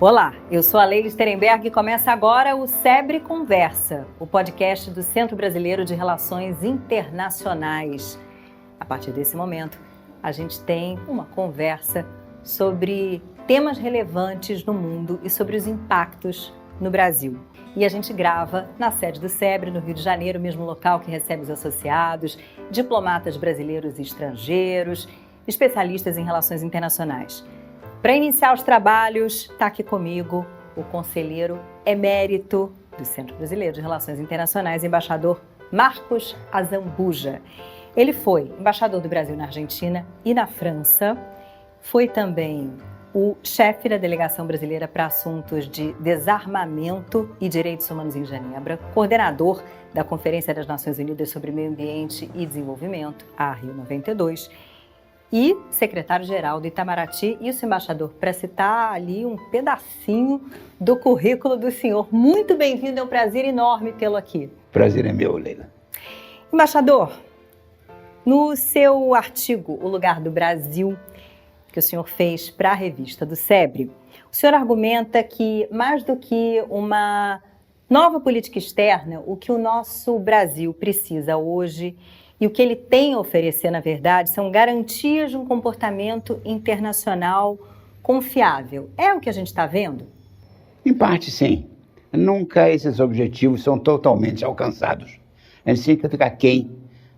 Olá, eu sou a Leila Sterenberg e começa agora o SEBRE Conversa, o podcast do Centro Brasileiro de Relações Internacionais. A partir desse momento, a gente tem uma conversa sobre temas relevantes no mundo e sobre os impactos no Brasil. E a gente grava na sede do SEBRE, no Rio de Janeiro, mesmo local que recebe os associados, diplomatas brasileiros e estrangeiros, especialistas em relações internacionais. Para iniciar os trabalhos, está aqui comigo o conselheiro emérito do Centro Brasileiro de Relações Internacionais, embaixador Marcos Azambuja. Ele foi embaixador do Brasil na Argentina e na França, foi também o chefe da delegação brasileira para assuntos de desarmamento e direitos humanos em Genebra, coordenador da Conferência das Nações Unidas sobre Meio Ambiente e Desenvolvimento, a Rio 92, e secretário-geral do Itamaraty. Isso, embaixador, para citar ali um pedacinho do currículo do senhor. Muito bem-vindo, é um prazer enorme tê-lo aqui. Prazer é meu, Leila. Embaixador, no seu artigo O Lugar do Brasil, que o senhor fez para a revista do SEBRE, o senhor argumenta que, mais do que uma nova política externa, o que o nosso Brasil precisa hoje e o que ele tem a oferecer, na verdade, são garantias de um comportamento internacional confiável. É o que a gente está vendo? Em parte, sim. Nunca esses objetivos são totalmente alcançados. A gente sempre fica aquém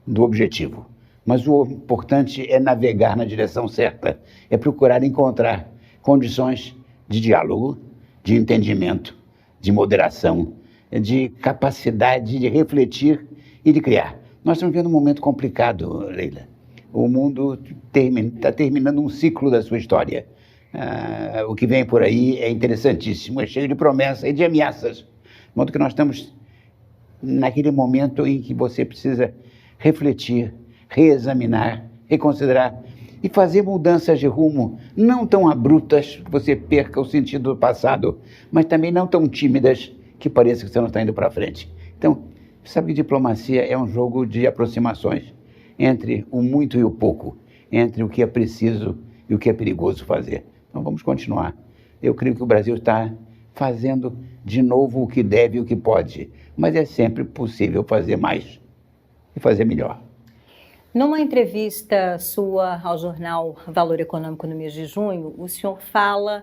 do objetivo. Mas o importante é navegar na direção certa, é procurar encontrar condições de diálogo, de entendimento, de moderação, de capacidade de refletir e de criar. Nós estamos vivendo um momento complicado, Leila. O mundo está terminando um ciclo da sua história. O que vem por aí é interessantíssimo, é cheio de promessas e de ameaças. De modo que nós estamos naquele momento em que você precisa refletir, reexaminar, reconsiderar e fazer mudanças de rumo não tão abruptas que você perca o sentido do passado, mas também não tão tímidas que pareça que você não está indo para frente. Então, sabe que diplomacia é um jogo de aproximações entre o muito e o pouco, entre o que é preciso e o que é perigoso fazer. Então vamos continuar. Eu creio que o Brasil está fazendo de novo o que deve e o que pode, mas é sempre possível fazer mais e fazer melhor. Numa entrevista sua ao jornal Valor Econômico no mês de junho, o senhor fala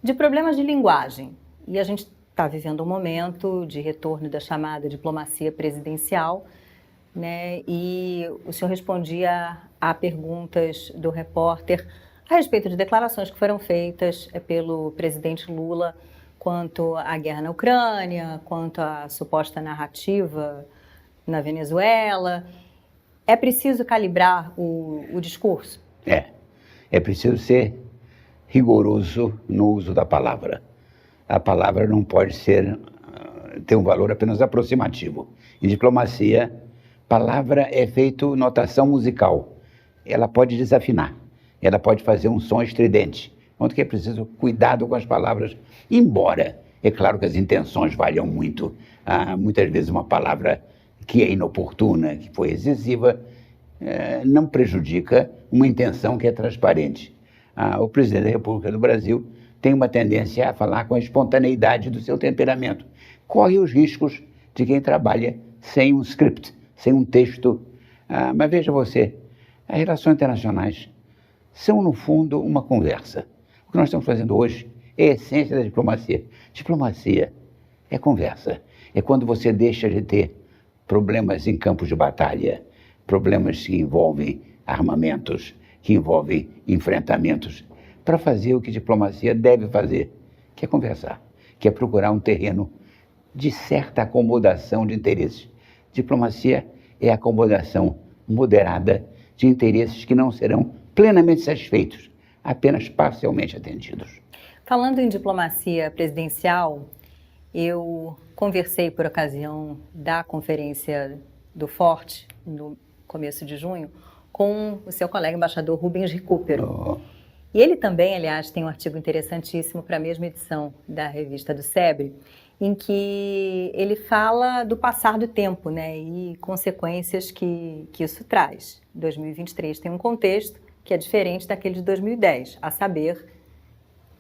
de problemas de linguagem. E a gente está vivendo um momento de retorno da chamada diplomacia presidencial, né? E o senhor respondia a perguntas do repórter a respeito de declarações que foram feitas pelo presidente Lula quanto à guerra na Ucrânia, quanto à suposta narrativa na Venezuela. É preciso calibrar o discurso? É preciso ser rigoroso no uso da palavra. A palavra não pode ter um valor apenas aproximativo. Em diplomacia, palavra é feito notação musical. Ela pode desafinar, ela pode fazer um som estridente. Onde que é preciso cuidado com as palavras, embora, é claro que as intenções variam muito. Muitas vezes uma palavra que é inoportuna, que foi excessiva, não prejudica uma intenção que é transparente. O presidente da República do Brasil tem uma tendência a falar com a espontaneidade do seu temperamento. Corre os riscos de quem trabalha sem um script, sem um texto. Mas veja você, as relações internacionais são, no fundo, uma conversa. O que nós estamos fazendo hoje é a essência da diplomacia. Diplomacia é conversa. É quando você deixa de ter problemas em campos de batalha, problemas que envolvem armamentos, que envolvem enfrentamentos, para fazer o que diplomacia deve fazer, que é conversar, que é procurar um terreno de certa acomodação de interesses. Diplomacia é a acomodação moderada de interesses que não serão plenamente satisfeitos, apenas parcialmente atendidos. Falando em diplomacia presidencial, eu conversei por ocasião da conferência do Forte, no começo de junho, com o seu colega embaixador Rubens Recupero. E ele também, aliás, tem um artigo interessantíssimo para a mesma edição da revista do SEBRE, em que ele fala do passar do tempo, né, e consequências que isso traz. 2023 tem um contexto que é diferente daquele de 2010, a saber,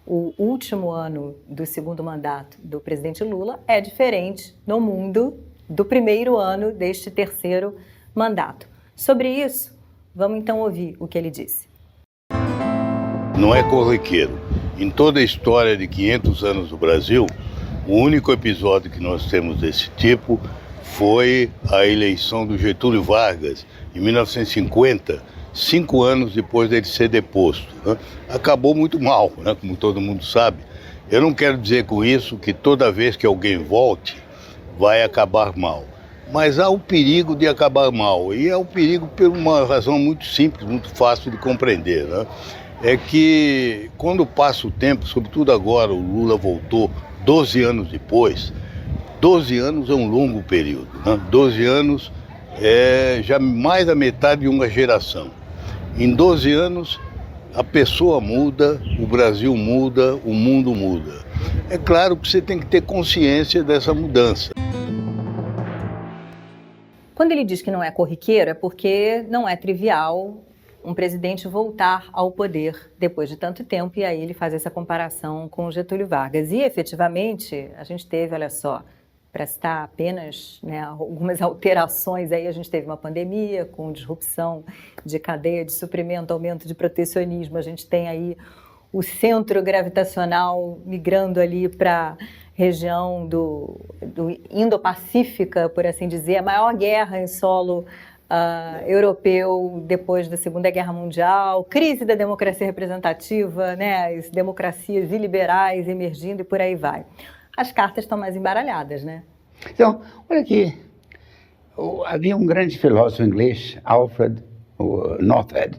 o último ano do segundo mandato do presidente Lula é diferente no mundo do primeiro ano deste terceiro mandato. Sobre isso, vamos então ouvir o que ele disse. Não é corriqueiro. Em toda a história de 500 anos do Brasil, o único episódio que nós temos desse tipo foi a eleição do Getúlio Vargas, em 1950, 5 anos depois dele ser deposto. Né? Acabou muito mal, né? Como todo mundo sabe. Eu não quero dizer com isso que toda vez que alguém volte, vai acabar mal. Mas há o perigo de acabar mal, e é o perigo por uma razão muito simples, muito fácil de compreender, né? É que quando passa o tempo, sobretudo agora, o Lula voltou 12 anos depois, 12 anos é um longo período, né? 12 anos é já mais da metade de uma geração. Em 12 anos, a pessoa muda, o Brasil muda, o mundo muda. É claro que você tem que ter consciência dessa mudança. Quando ele diz que não é corriqueiro, é porque não é trivial um presidente voltar ao poder depois de tanto tempo, e aí ele faz essa comparação com o Getúlio Vargas. E, efetivamente, a gente teve, olha só, para citar apenas, né, algumas alterações, aí a gente teve uma pandemia com disrupção de cadeia de suprimento, aumento de protecionismo, a gente tem aí o centro gravitacional migrando ali para região do Indo-Pacífica, por assim dizer, a maior guerra em solo europeu depois da Segunda Guerra Mundial, crise da democracia representativa, né, as democracias iliberais emergindo e por aí vai. As cartas estão mais embaralhadas, né? Então, olha aqui, havia um grande filósofo inglês, Alfred Northhead,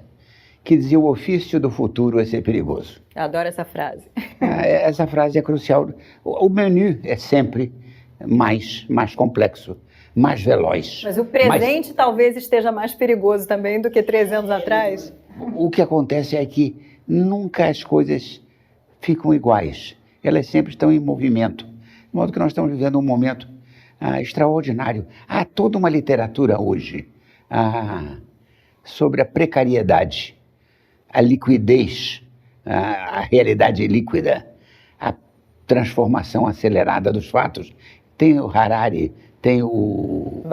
que dizia: o ofício do futuro é ser perigoso. Eu adoro essa frase. Essa frase é crucial. O menu é sempre mais complexo, mais veloz. Mas o presente talvez esteja mais perigoso também do que 3 anos atrás. O que acontece é que nunca as coisas ficam iguais. Elas sempre estão em movimento. De modo que nós estamos vivendo um momento extraordinário. Há toda uma literatura hoje sobre a precariedade, a liquidez, a realidade líquida, a transformação acelerada dos fatos. Tem o Harari, tem o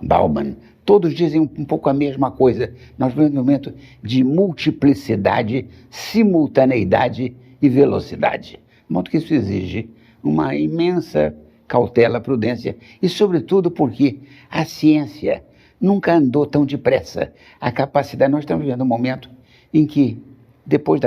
Bauman. Todos dizem um pouco a mesma coisa. Nós vivemos um momento de multiplicidade, simultaneidade e velocidade. De modo que isso exige uma imensa cautela, prudência e, sobretudo, porque a ciência nunca andou tão depressa. A capacidade, nós estamos vivendo um momento em que, depois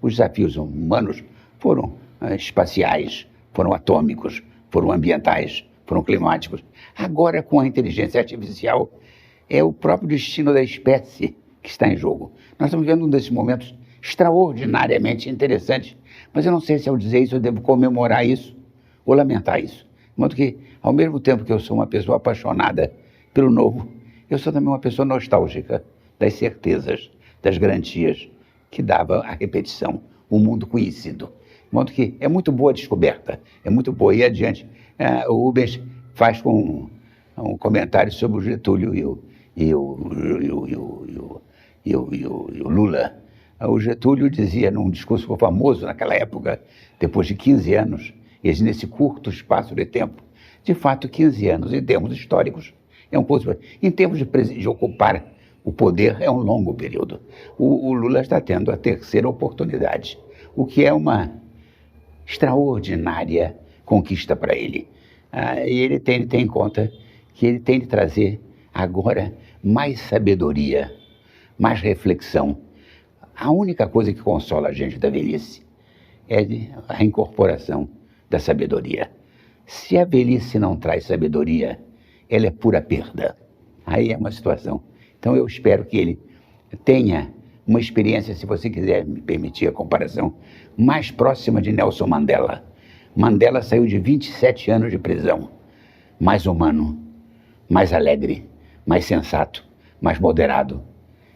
os desafios humanos foram espaciais, foram atômicos, foram ambientais, foram climáticos. Agora, com a inteligência artificial, é o próprio destino da espécie que está em jogo. Nós estamos vivendo um desses momentos extraordinariamente interessantes, mas eu não sei se ao dizer isso eu devo comemorar isso ou lamentar isso. De modo que, ao mesmo tempo que eu sou uma pessoa apaixonada pelo novo, eu sou também uma pessoa nostálgica das certezas, das garantias que dava a repetição, o mundo conhecido. De modo que é muito boa a descoberta, é muito boa. E adiante, o Rubens faz um comentário sobre o Getúlio e o Lula. O Getúlio dizia num discurso famoso naquela época, depois de 15 anos, nesse curto espaço de tempo, de fato 15 anos, em termos históricos, é um pouco. Em termos de ocupar o poder, é um longo período. O Lula está tendo a terceira oportunidade, o que é uma extraordinária conquista para ele. E ele tem em conta que ele tem de trazer agora mais sabedoria, mais reflexão. A única coisa que consola a gente da velhice é a incorporação da sabedoria. Se a velhice não traz sabedoria, ela é pura perda. Aí é uma situação. Então eu espero que ele tenha uma experiência, se você quiser me permitir a comparação, mais próxima de Nelson Mandela. Mandela saiu de 27 anos de prisão, mais humano, mais alegre, mais sensato, mais moderado,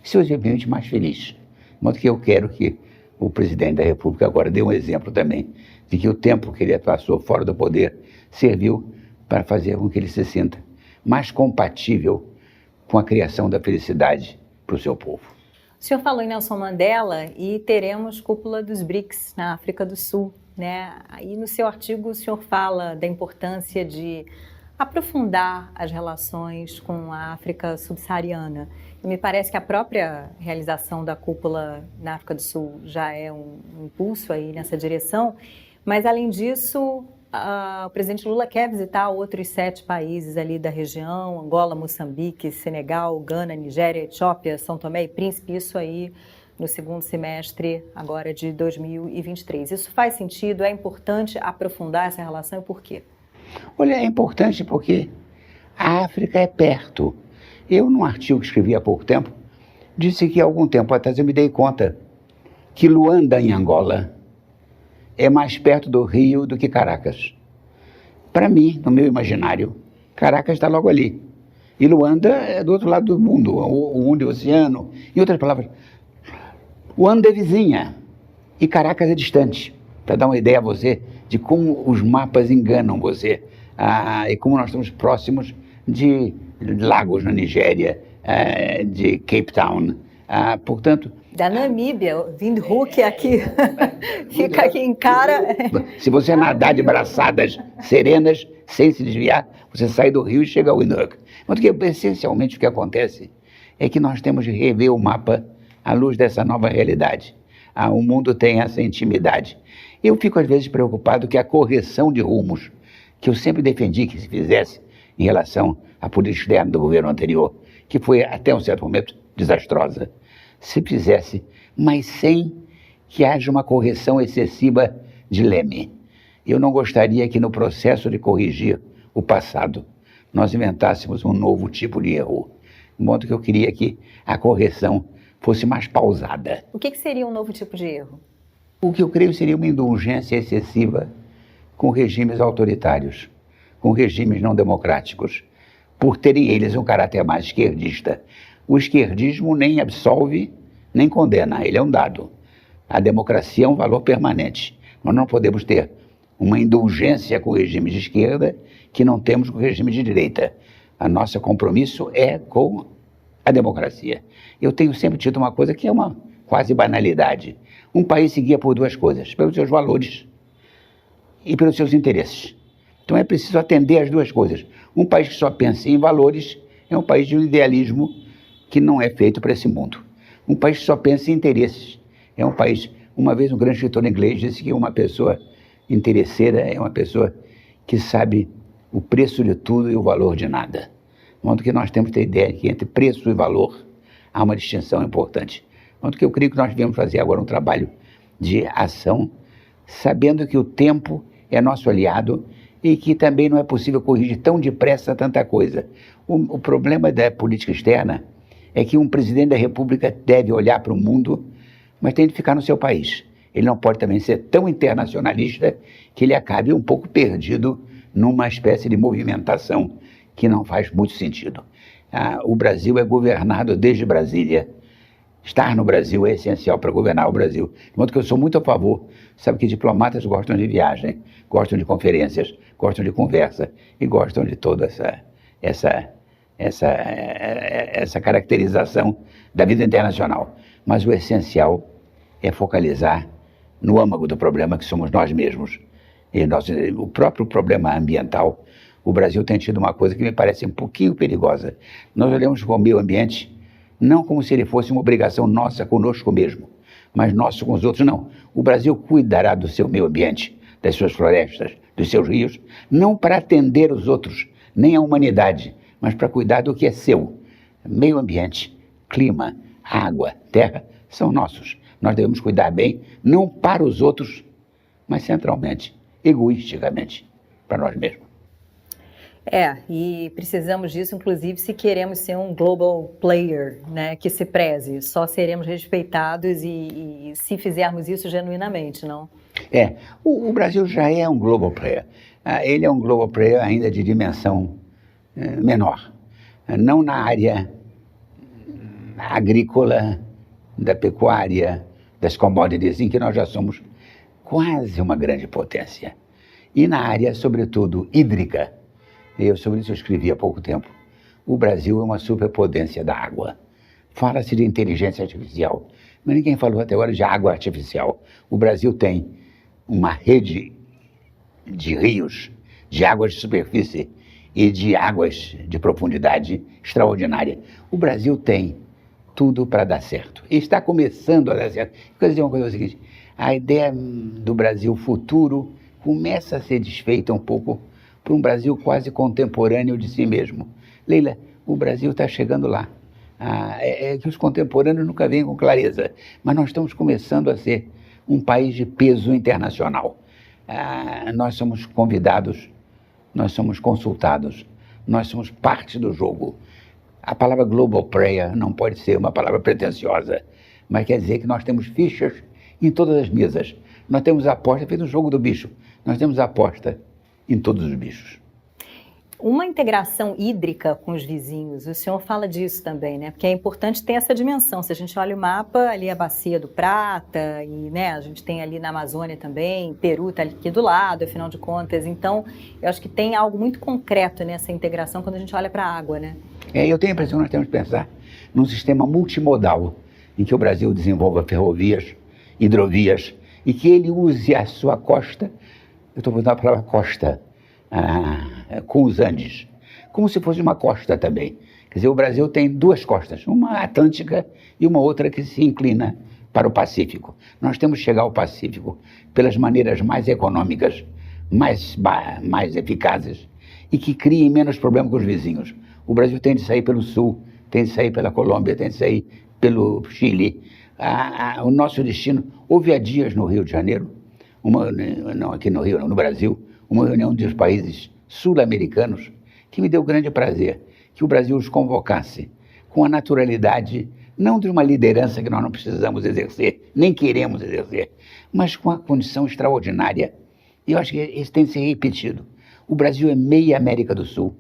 simplesmente mais feliz. De modo que eu quero que o presidente da República agora dê um exemplo também de que o tempo que ele passou fora do poder serviu para fazer com que ele se sinta mais compatível com a criação da felicidade para o seu povo. O senhor falou em Nelson Mandela e teremos cúpula dos BRICS na África do Sul, né? Aí no seu artigo o senhor fala da importância de aprofundar as relações com a África subsaariana. E me parece que a própria realização da cúpula na África do Sul já é um impulso aí nessa direção, mas além disso, o presidente Lula quer visitar outros 7 países ali da região, Angola, Moçambique, Senegal, Gana, Nigéria, Etiópia, São Tomé e Príncipe, isso aí no segundo semestre agora de 2023. Isso faz sentido? É importante aprofundar essa relação e por quê? Olha, é importante porque a África é perto. Eu, num artigo que escrevi há pouco tempo, disse que há algum tempo atrás eu me dei conta que Luanda, em Angola, é mais perto do Rio do que Caracas. Para mim, no meu imaginário, Caracas está logo ali. E Luanda é do outro lado do mundo, o mundo é o oceano. Em outras palavras, Luanda é vizinha e Caracas é distante. Para dar uma ideia a você de como os mapas enganam você e como nós estamos próximos de Lagos, na Nigéria, de Cape Town. Portanto, da Namíbia, Windhoek aqui, fica aqui em cara. Se você nadar de braçadas serenas, sem se desviar, você sai do rio e chega ao Windhoek. Mas essencialmente o que acontece é que nós temos de rever o mapa à luz dessa nova realidade. O mundo tem essa intimidade. Eu fico às vezes preocupado que a correção de rumos, que eu sempre defendi que se fizesse em relação à política externa do governo anterior, que foi até um certo momento desastrosa, se fizesse, mas sem que haja uma correção excessiva de leme. Eu não gostaria que no processo de corrigir o passado, nós inventássemos um novo tipo de erro. De modo que eu queria que a correção fosse mais pausada. O que seria um novo tipo de erro? O que eu creio seria uma indulgência excessiva com regimes autoritários, com regimes não democráticos, por terem eles um caráter mais esquerdista. O esquerdismo nem absolve, nem condena, ele é um dado. A democracia é um valor permanente. Nós não podemos ter uma indulgência com o regime de esquerda que não temos com o regime de direita. O nosso compromisso é com a democracia. Eu tenho sempre tido uma coisa que é uma quase banalidade. Um país se guia por 2 coisas, pelos seus valores e pelos seus interesses. Então é preciso atender às 2 coisas. Um país que só pensa em valores é um país de um idealismo que não é feito para esse mundo. Um país que só pensa em interesses é um país... Uma vez um grande escritor inglês disse que uma pessoa interesseira é uma pessoa que sabe o preço de tudo e o valor de nada. De modo que nós temos que ter ideia que entre preço e valor há uma distinção importante. De modo que eu creio que nós devemos fazer agora um trabalho de ação, sabendo que o tempo é nosso aliado e que também não é possível corrigir tão depressa tanta coisa. O problema da política externa é que um presidente da República deve olhar para o mundo, mas tem de ficar no seu país. Ele não pode também ser tão internacionalista que ele acabe um pouco perdido numa espécie de movimentação que não faz muito sentido. O Brasil é governado desde Brasília. Estar no Brasil é essencial para governar o Brasil. De modo que eu sou muito a favor. Sabe que diplomatas gostam de viagem, gostam de conferências, gostam de conversa e gostam de toda essa caracterização da vida internacional. Mas o essencial é focalizar no âmago do problema, que somos nós mesmos. E o próprio problema ambiental, o Brasil tem tido uma coisa que me parece um pouquinho perigosa. Nós olhamos para o meio ambiente não como se ele fosse uma obrigação nossa conosco mesmo, mas nosso com os outros, não. O Brasil cuidará do seu meio ambiente, das suas florestas, dos seus rios, não para atender os outros, nem a humanidade, mas para cuidar do que é seu. Meio ambiente, clima, água, terra, são nossos. Nós devemos cuidar bem, não para os outros, mas centralmente, egoisticamente, para nós mesmos. E precisamos disso, inclusive, se queremos ser um global player, né, que se preze. Só seremos respeitados e se fizermos isso genuinamente, não? O Brasil já é um global player. Ele é um global player ainda de dimensão menor. Não na área agrícola, da pecuária, das commodities, em que nós já somos quase uma grande potência. E na área, sobretudo, hídrica. Sobre isso eu escrevi há pouco tempo. O Brasil é uma superpotência da água. Fala-se de inteligência artificial, mas ninguém falou até agora de água artificial. O Brasil tem uma rede de rios, de águas de superfície e de águas de profundidade extraordinária. O Brasil tem tudo para dar certo. E está começando a dar certo. Quer dizer uma coisa seguinte, a ideia do Brasil futuro começa a ser desfeita um pouco por um Brasil quase contemporâneo de si mesmo. Leila, o Brasil está chegando lá. É que os contemporâneos nunca vêm com clareza, mas nós estamos começando a ser um país de peso internacional. Nós somos convidados, nós somos consultados, nós somos parte do jogo. A palavra global player não pode ser uma palavra pretensiosa, mas quer dizer que nós temos fichas em todas as mesas. Nós temos aposta, feito o jogo do bicho, nós temos aposta em todos os bichos. Uma integração hídrica com os vizinhos, o senhor fala disso também, né? Porque é importante ter essa dimensão. Se a gente olha o mapa, ali a Bacia do Prata, e né, a gente tem ali na Amazônia também, Peru está aqui do lado, afinal de contas. Então, eu acho que tem algo muito concreto nessa integração quando a gente olha para a água, né? Eu tenho a impressão que nós temos que pensar num sistema multimodal, em que o Brasil desenvolva ferrovias, hidrovias, e que ele use a sua costa, eu estou usando a palavra costa, com os Andes, como se fosse uma costa também. Quer dizer, o Brasil tem duas costas, uma atlântica e uma outra que se inclina para o Pacífico. Nós temos que chegar ao Pacífico pelas maneiras mais econômicas, mais eficazes e que criem menos problemas com os vizinhos. O Brasil tem de sair pelo sul, tem de sair pela Colômbia, tem de sair pelo Chile. O nosso destino, houve há dias no Rio de Janeiro, não aqui no Rio, não, no Brasil, uma reunião dos países sul-americanos que me deu grande prazer, que o Brasil os convocasse com a naturalidade, não de uma liderança que nós não precisamos exercer, nem queremos exercer, mas com a condição extraordinária. E eu acho que isso tem de ser repetido. O Brasil é meia América do Sul,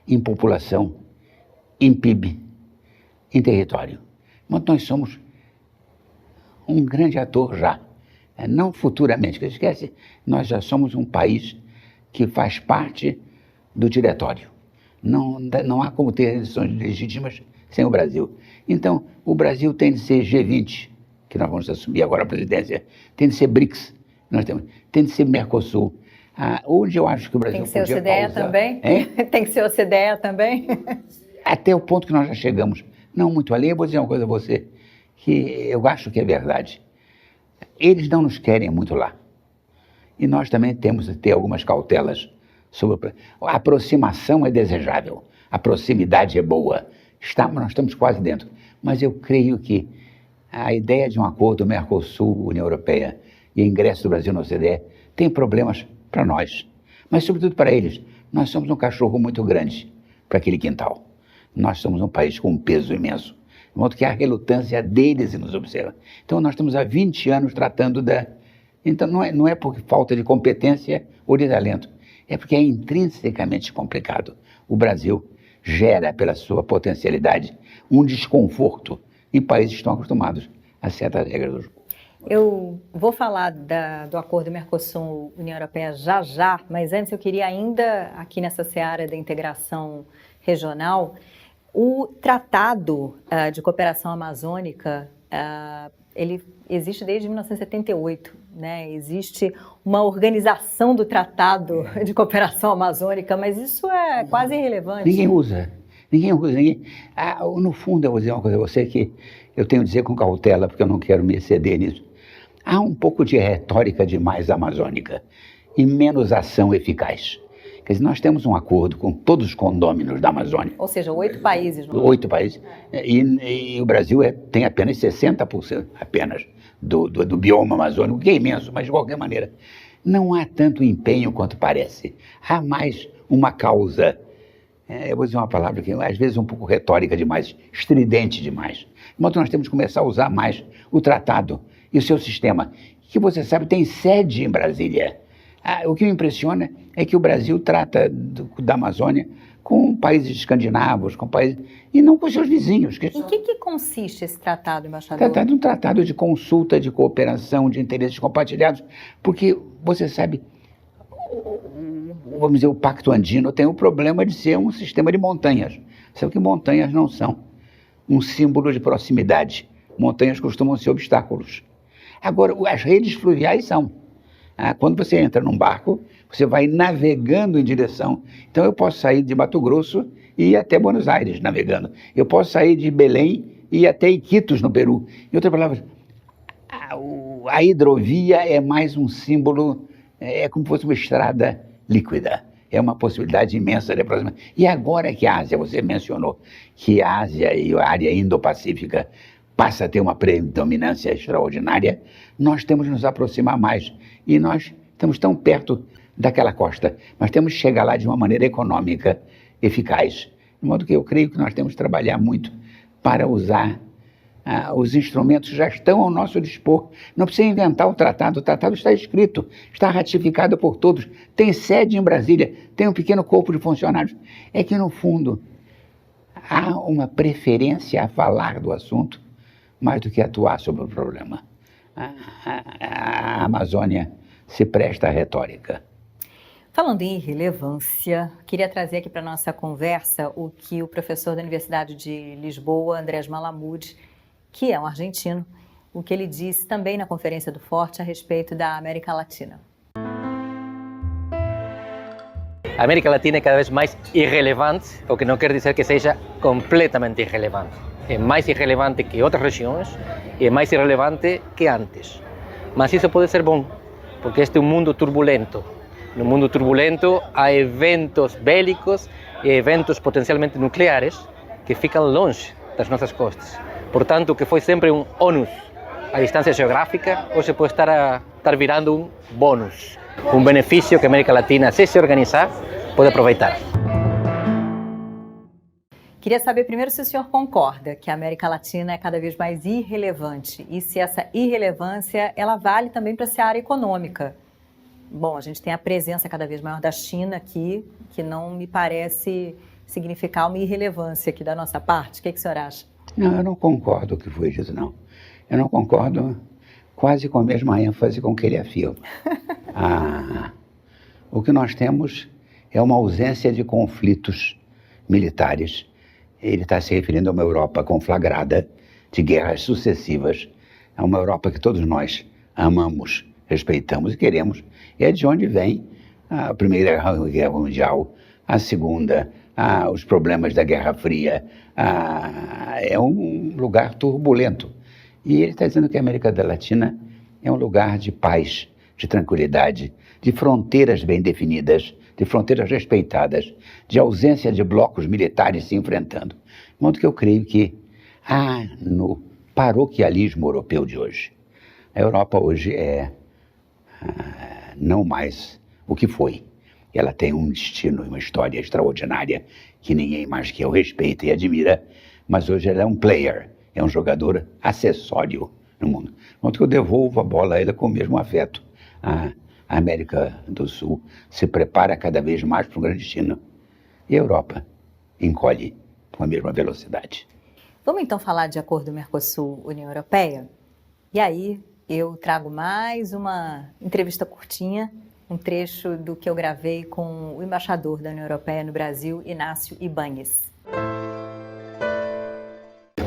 em população, em PIB, em território. Mas nós somos um grande ator já, não futuramente, que esquece, nós já somos um país que faz parte do diretório. Não há como ter eleições legítimas sem o Brasil. Então, o Brasil tem de ser G20, que nós vamos assumir agora a presidência, tem de ser BRICS, tem de ser Mercosul. Onde eu acho que o Brasil podia pausar... Tem que ser OCDE também? Tem que ser OCDE também? Até o ponto que nós já chegamos. Não muito além, eu vou dizer uma coisa a você, que eu acho que é verdade. Eles não nos querem muito lá. E nós também temos de ter algumas cautelas sobre... A aproximação é desejável, a proximidade é boa, nós estamos quase dentro. Mas eu creio que a ideia de um acordo Mercosul-União Europeia e ingresso do Brasil na OCDE tem problemas para nós, mas sobretudo para eles. Nós somos um cachorro muito grande para aquele quintal. Nós somos um país com um peso imenso, de modo que a relutância deles em nos observar. Então nós estamos há 20 anos tratando da... Então não é por falta de competência ou de talento, é porque é intrinsecamente complicado. O Brasil gera, pela sua potencialidade, um desconforto em países que estão acostumados a certas regras do jogo. Eu vou falar do acordo Mercosul-União Europeia já, mas antes eu queria ainda, aqui nessa seara da integração regional, o Tratado de Cooperação Amazônica, ele existe desde 1978, né? Existe uma organização do Tratado de Cooperação Amazônica, mas isso é quase irrelevante. Ninguém usa. No fundo, eu vou dizer uma coisa a você que eu tenho que dizer com cautela, porque eu não quero me exceder nisso. Há um pouco de retórica demais amazônica e menos ação eficaz. Quer dizer, nós temos um acordo com todos os condôminos da Amazônia. Ou seja, 8 países. 8 países. E o Brasil tem apenas 60% apenas do bioma amazônico, que é imenso, mas de qualquer maneira. Não há tanto empenho quanto parece. Há mais uma causa, eu vou dizer uma palavra que às vezes é um pouco retórica demais, estridente demais. De modo que nós temos que começar a usar mais o tratado e o seu sistema, que você sabe tem sede em Brasília. O que me impressiona é que o Brasil trata da Amazônia com países escandinavos, e não com seus vizinhos. Em que consiste esse tratado, embaixador? Um tratado de consulta, de cooperação, de interesses compartilhados, porque você sabe, vamos dizer, o Pacto Andino tem o problema de ser um sistema de montanhas. Sabe que montanhas não são um símbolo de proximidade. Montanhas costumam ser obstáculos. Agora, as redes fluviais são. Quando você entra num barco, você vai navegando em direção. Então, eu posso sair de Mato Grosso e ir até Buenos Aires navegando. Eu posso sair de Belém e ir até Iquitos, no Peru. Em outras palavras, a hidrovia é mais um símbolo, é como se fosse uma estrada líquida. É uma possibilidade imensa de aproximar. E agora que a Ásia, você mencionou que a Ásia e a área Indo-Pacífica passa a ter uma predominância extraordinária, nós temos que nos aproximar mais. E nós estamos tão perto daquela costa, mas temos que chegar lá de uma maneira econômica, eficaz. De modo que eu creio que nós temos que trabalhar muito para usar os instrumentos que já estão ao nosso dispor. Não precisa inventar o tratado está escrito, está ratificado por todos, tem sede em Brasília, tem um pequeno corpo de funcionários. É que, no fundo, há uma preferência a falar do assunto mais do que atuar sobre o problema. A Amazônia se presta à retórica. Falando em irrelevância, queria trazer aqui para a nossa conversa o que o professor da Universidade de Lisboa, Andrés Malamud, que é um argentino, o que ele disse também na Conferência do Forte a respeito da América Latina. A América Latina é cada vez mais irrelevante, o que não quer dizer que seja completamente irrelevante. É mais irrelevante que outras regiões e é mais irrelevante que antes. Mas isso pode ser bom, porque este é um mundo turbulento. No mundo turbulento há eventos bélicos e eventos potencialmente nucleares que ficam longe das nossas costas. Portanto, o que foi sempre um ônus, a distância geográfica, hoje pode estar virando um bônus, um benefício que a América Latina, se organizar, pode aproveitar. Queria saber primeiro se o senhor concorda que a América Latina é cada vez mais irrelevante e se essa irrelevância ela vale também para essa área econômica. Bom, a gente tem a presença cada vez maior da China aqui, que não me parece significar uma irrelevância aqui da nossa parte. O que o senhor acha? Não, eu não concordo com o que foi dito, não. Eu não concordo quase com a mesma ênfase com que ele afirma. O que nós temos é uma ausência de conflitos militares. Ele está se referindo a uma Europa conflagrada de guerras sucessivas. É uma Europa que todos nós amamos, respeitamos e queremos. E é de onde vem a Primeira Guerra Mundial, a Segunda, os problemas da Guerra Fria. É um lugar turbulento. E ele está dizendo que a América Latina é um lugar de paz, de tranquilidade, de fronteiras bem definidas, de fronteiras respeitadas, de ausência de blocos militares se enfrentando. De modo que eu creio que no paroquialismo europeu de hoje, a Europa hoje é não mais o que foi. Ela tem um destino e uma história extraordinária que ninguém mais que eu respeita e admira, mas hoje ela é um player, é um jogador acessório no mundo. De modo que eu devolvo a bola a ela com o mesmo afeto. A América do Sul se prepara cada vez mais para um grande destino e a Europa encolhe com a mesma velocidade. Vamos então falar de acordo Mercosul-União Europeia? E aí eu trago mais uma entrevista curtinha, um trecho do que eu gravei com o embaixador da União Europeia no Brasil, Inácio Ibáñez.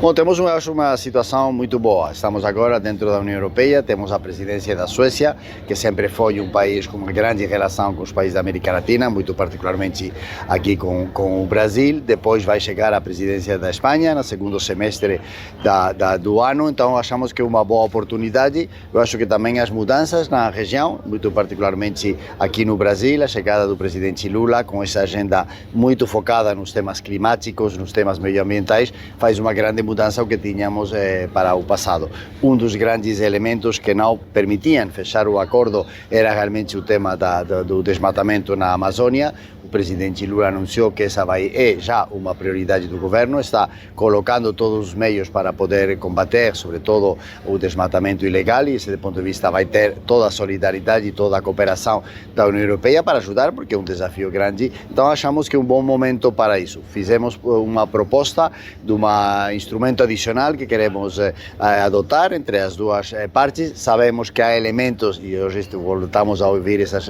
Bom, temos uma situação muito boa. Estamos agora dentro da União Europeia, temos a presidência da Suécia, que sempre foi um país com uma grande relação com os países da América Latina, muito particularmente aqui com o Brasil. Depois vai chegar a presidência da Espanha no segundo semestre do ano, então achamos que é uma boa oportunidade. Eu acho que também as mudanças na região, muito particularmente aqui no Brasil, a chegada do presidente Lula com essa agenda muito focada nos temas climáticos, nos temas medioambientais, faz uma grande mudança ao que tínhamos para o passado. Um dos grandes elementos que não permitiam fechar o acordo era realmente o tema do desmatamento na Amazônia. O presidente Lula anunciou que essa é já uma prioridade do governo, está colocando todos os meios para poder combater, sobretudo, o desmatamento ilegal, e desse ponto de vista vai ter toda a solidariedade e toda a cooperação da União Europeia para ajudar, porque é um desafio grande. Então achamos que é um bom momento para isso. Fizemos uma proposta de um instrumento adicional que queremos adotar entre as duas partes. Sabemos que há elementos, e hoje voltamos a ouvir essas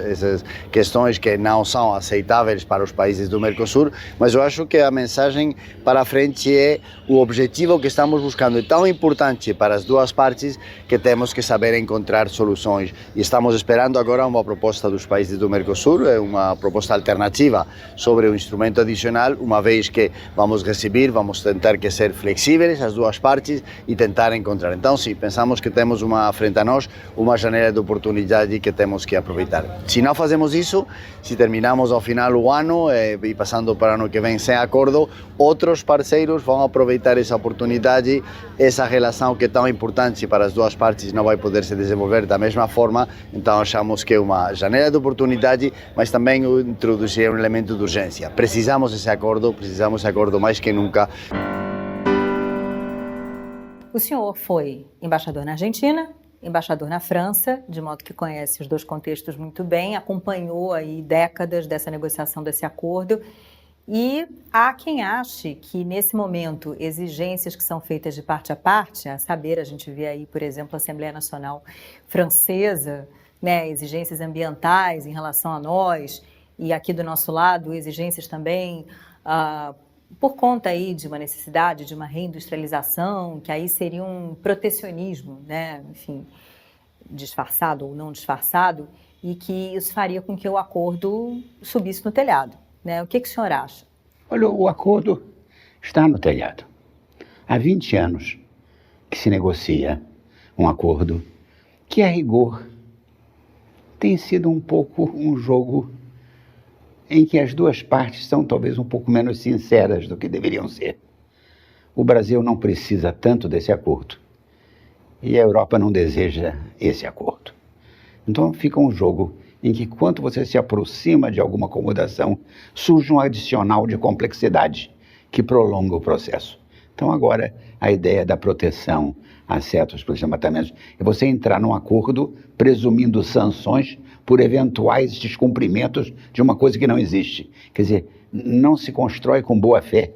questões que não são aceitáveis favoráveis para os países do Mercosul, mas eu acho que a mensagem para a frente é o objetivo que estamos buscando é tão importante para as duas partes que temos que saber encontrar soluções. E estamos esperando agora uma proposta dos países do Mercosul, uma proposta alternativa sobre o instrumento adicional, uma vez que vamos receber, vamos tentar que ser flexíveis as duas partes e tentar encontrar. Então, sim, pensamos que temos frente a nós uma janela de oportunidade que temos que aproveitar. Se não fazemos isso, se terminamos ao final do ano e passando para o ano que vem sem acordo, outros parceiros vão aproveitar essa oportunidade, essa relação que é tão importante para as duas partes não vai poder se desenvolver da mesma forma, então achamos que é uma janela de oportunidade, mas também introduzir um elemento de urgência. Precisamos desse acordo mais que nunca. O senhor foi embaixador na Argentina, embaixador na França, de modo que conhece os dois contextos muito bem, acompanhou aí décadas dessa negociação desse acordo, e há quem ache que nesse momento exigências que são feitas de parte a parte, a saber, a gente vê aí, por exemplo, a Assembleia Nacional Francesa, né, exigências ambientais em relação a nós, e aqui do nosso lado exigências também por conta aí de uma necessidade de uma reindustrialização, que aí seria um protecionismo, né? Enfim, disfarçado ou não disfarçado, e que isso faria com que o acordo subisse no telhado, né? O que o senhor acha? Olha, o acordo está no telhado. Há 20 anos que se negocia um acordo que, a rigor, tem sido um pouco um jogo em que as duas partes são talvez um pouco menos sinceras do que deveriam ser. O Brasil não precisa tanto desse acordo e a Europa não deseja esse acordo. Então fica um jogo em que, quanto você se aproxima de alguma acomodação, surge um adicional de complexidade que prolonga o processo. Então agora a ideia da proteção a certos desmatamentos é você entrar num acordo presumindo sanções por eventuais descumprimentos de uma coisa que não existe. Quer dizer, não se constrói com boa fé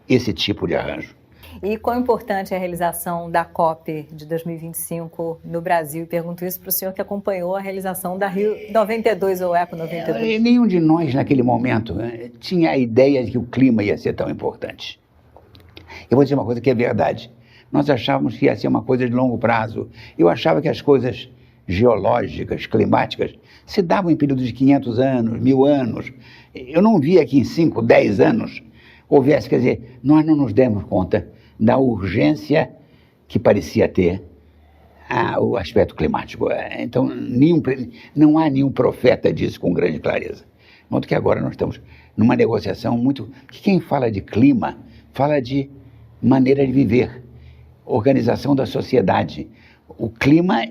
esse tipo de arranjo. E quão importante é a realização da COP de 2025 no Brasil? Pergunto isso para o senhor que acompanhou a realização da Rio 92 ou Eco 92. Nenhum de nós, naquele momento, tinha a ideia de que o clima ia ser tão importante. Eu vou dizer uma coisa que é verdade. Nós achávamos que ia ser uma coisa de longo prazo. Eu achava que as coisas geológicas, climáticas, se davam em períodos de 500 anos, 1000 anos. Eu não via que em 5, 10 anos houvesse, quer dizer, nós não nos demos conta da urgência que parecia ter o aspecto climático. Então, não há nenhum profeta disso com grande clareza. De modo que agora nós estamos numa negociação muito... Quem fala de clima, fala de maneira de viver, organização da sociedade. O clima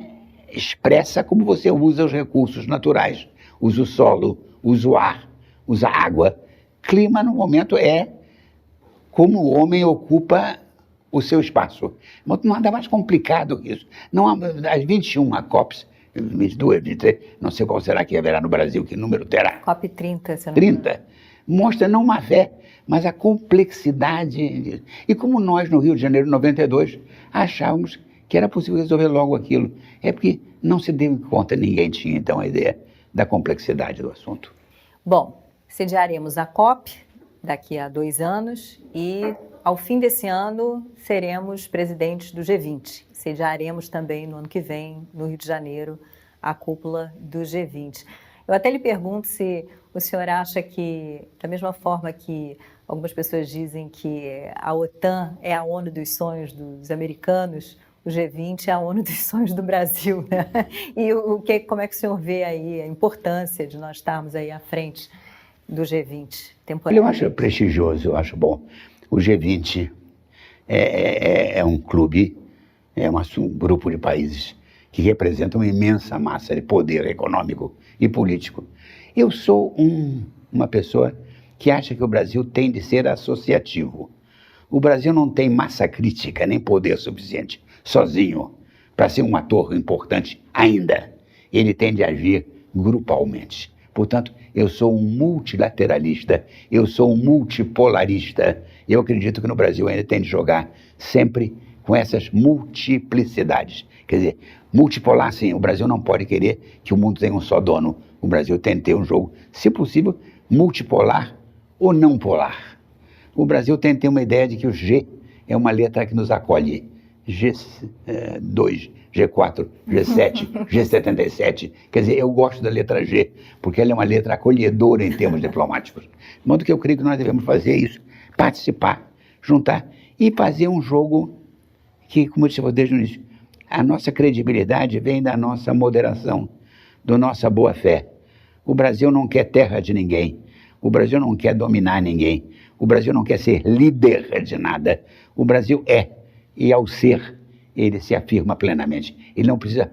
expressa como você usa os recursos naturais, usa o solo, usa o ar, usa a água. Clima, no momento, é como o homem ocupa o seu espaço. Não há nada mais complicado que isso. Não há, as 21 COPs, 22, 23, não sei qual será que haverá no Brasil, que número terá. COP 30, se não 30. Mostra não uma fé, mas a complexidade. E como nós, no Rio de Janeiro, em 92, achávamos que era possível resolver logo aquilo. É porque não se deu conta, ninguém tinha, então, a ideia da complexidade do assunto. Bom, sediaremos a COP daqui a 2 anos e, ao fim desse ano, seremos presidentes do G20. Sediaremos também, no ano que vem, no Rio de Janeiro, a cúpula do G20. Eu até lhe pergunto se o senhor acha que, da mesma forma que algumas pessoas dizem que a OTAN é a ONU dos sonhos dos americanos, o G20 é a ONU dos sonhos do Brasil, né? E como é que o senhor vê aí a importância de nós estarmos aí à frente do G20 temporário? Eu acho prestigioso, eu acho bom. O G20 é um clube, um grupo de países que representam uma imensa massa de poder econômico e político. Eu sou uma pessoa que acha que o Brasil tem de ser associativo. O Brasil não tem massa crítica nem poder suficiente sozinho para ser um ator importante ainda. Ele tem de agir grupalmente. Portanto, eu sou um multilateralista, eu sou um multipolarista. Eu acredito que no Brasil ainda tem de jogar sempre com essas multiplicidades. Quer dizer, multipolar, sim, o Brasil não pode querer que o mundo tenha um só dono. O Brasil tem de ter um jogo, se possível, multipolar ou não polar. O Brasil tem uma ideia de que o G é uma letra que nos acolhe. G2, G4, G7, G77. Quer dizer, eu gosto da letra G, porque ela é uma letra acolhedora em termos diplomáticos. De modo que eu creio que nós devemos fazer isso, participar, juntar e fazer um jogo que, como eu disse desde o início, a nossa credibilidade vem da nossa moderação, da nossa boa-fé. O Brasil não quer terra de ninguém. O Brasil não quer dominar ninguém. O Brasil não quer ser líder de nada. O Brasil é, e ao ser, ele se afirma plenamente. Ele não precisa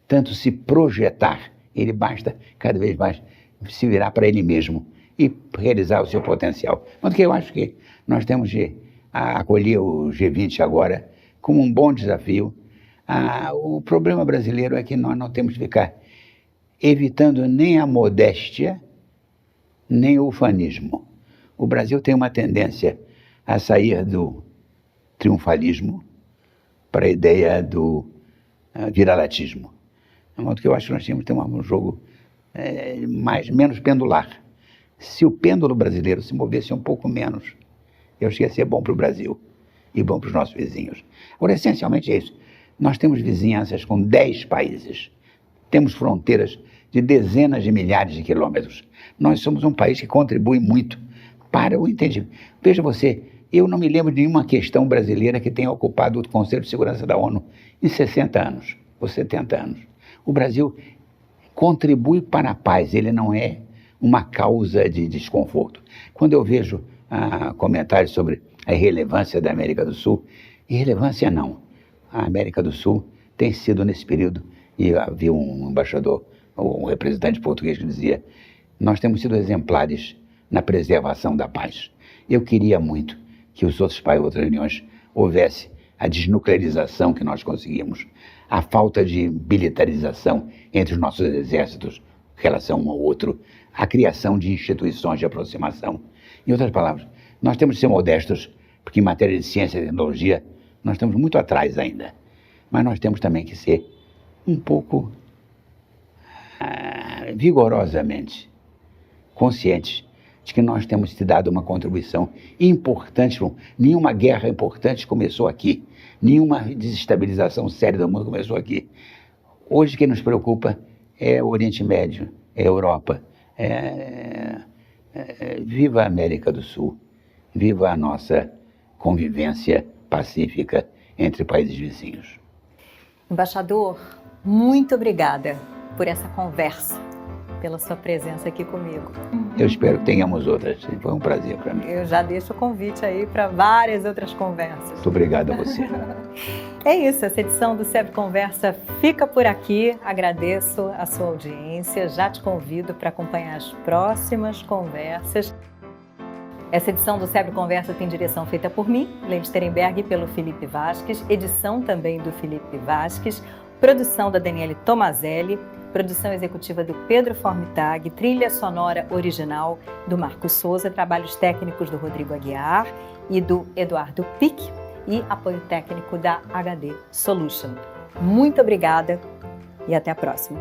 tanto se projetar, ele basta cada vez mais se virar para ele mesmo e realizar o seu potencial. Porque eu acho que nós temos de acolher o G20 agora como um bom desafio. O problema brasileiro é que nós não temos de ficar evitando nem a modéstia, nem o ufanismo. O Brasil tem uma tendência a sair do triunfalismo para a ideia do viralatismo. De modo que eu acho que nós temos que ter um jogo menos pendular. Se o pêndulo brasileiro se movesse um pouco menos, eu acho que ia ser bom para o Brasil e bom para os nossos vizinhos. Agora, essencialmente é isso. Nós temos vizinhanças com 10 países. Temos fronteiras de dezenas de milhares de quilômetros. Nós somos um país que contribui muito para o entendimento. Veja você, eu não me lembro de nenhuma questão brasileira que tenha ocupado o Conselho de Segurança da ONU em 60 anos ou 70 anos. O Brasil contribui para a paz, ele não é uma causa de desconforto. Quando eu vejo comentários sobre a irrelevância da América do Sul, irrelevância não. A América do Sul tem sido nesse período, e havia um embaixador, um representante português que dizia, nós temos sido exemplares na preservação da paz. Eu queria muito que os outros países, outras reuniões, houvesse a desnuclearização que nós conseguimos, a falta de militarização entre os nossos exércitos em relação um ao outro, a criação de instituições de aproximação. Em outras palavras, nós temos de ser modestos, porque em matéria de ciência e tecnologia, nós estamos muito atrás ainda. Mas nós temos também que ser um pouco vigorosamente conscientes de que nós temos te dado uma contribuição importante. Nenhuma guerra importante começou aqui. Nenhuma desestabilização séria do mundo começou aqui. Hoje, quem nos preocupa é o Oriente Médio, é a Europa. Viva a América do Sul. Viva a nossa convivência pacífica entre países vizinhos. Embaixador, muito obrigada por essa conversa, pela sua presença aqui comigo. Eu espero que tenhamos outras. Foi um prazer para mim. Eu já deixo o convite aí para várias outras conversas. Muito obrigado a você. É isso, essa edição do SEB Conversa fica por aqui. Agradeço a sua audiência. Já te convido para acompanhar as próximas conversas. Essa edição do SEB Conversa tem direção feita por mim, Leila Sterenberg, e pelo Felipe Vasques, edição também do Felipe Vasques, produção da Daniele Tomazelli, produção executiva do Pedro Formitag, trilha sonora original do Marcos Souza, trabalhos técnicos do Rodrigo Aguiar e do Eduardo Pique e apoio técnico da HD Solution. Muito obrigada e até a próxima.